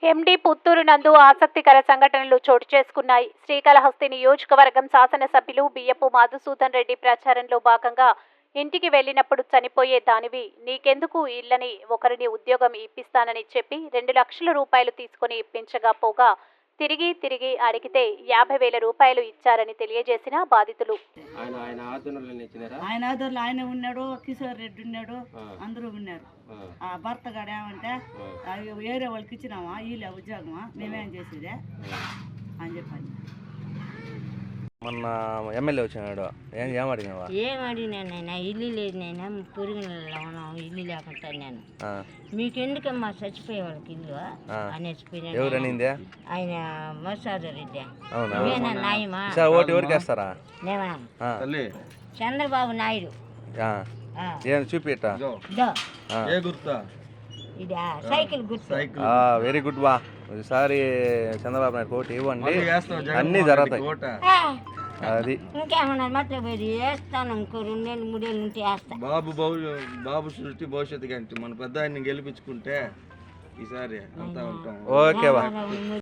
ఎండి పుత్తూరు నందు ఆసక్తికర సంఘటనలు చోటు చేసుకున్నాయి. శ్రీకాళహస్తి నియోజకవర్గం శాసనసభ్యులు బియ్యపు మధుసూదన్ రెడ్డి ప్రచారంలో భాగంగా ఇంటికి వెళ్లినప్పుడు చనిపోయే దానివి, నీకెందుకు ఇల్లని ఒకరిని ఉద్యోగం ఇప్పిస్తానని చెప్పి 2 లక్షల రూపాయలు తీసుకుని ఇప్పించగా పోగా తిరిగి అడిగితే 50,000 రూపాయలు ఇచ్చారని తెలియజేసిన బాధితులు. ఆయన ఆధ్వర్యంలో ఆయన ఉన్నాడు, కిషోర్ రెడ్డి ఉన్నాడు, అందరూ ఉన్నారు. ఆ భర్త గారు ఏమంటే వేరే వాళ్ళకి ఇచ్చినామా, వీళ్ళ ఉద్యోగమా, మేమేం చేసేదే అని చెప్పండి. మొన్న ఎమ్మెల్యే వచ్చినాడు, ఏం అడిగినావా? ఏం అడిగినానైనా ఇల్లు లేదు, నైనా పురుగులలో ఉన్నాం, ఇల్లు లేకుండా నేను మీకెందుకమ్మా చచ్చిపోయే వాళ్ళకి ఇల్లు అనేసిపోయినా. ఎవరనిందే? ఆయన మసాదర్ రెడ్డి. అవునా? నాయమా ఓటు ఎవరికి వేస్తారా? నేమా చంద్రబాబు నాయుడు. ఏం చూపిట ఇది సైకిల్ గుర్తు. వెరీ గుడ్ బా. ఈసారి చంద్రబాబు నాయుడు ఓటు ఇవ్వండి, అన్నీ జరుగుతాయి. అది ఇంకేమన్నా మట్ల పోయి వేస్తాను, ఇంకో 2 నెలలు 3 నెలలు ఉంటే వేస్తాను. బాబు సృష్టి భవిష్యత్తు కంటే మన పెద్ద ఆయన గెలిపించుకుంటే ఈసారి అంతా ఉంటాం. ఓకే బా.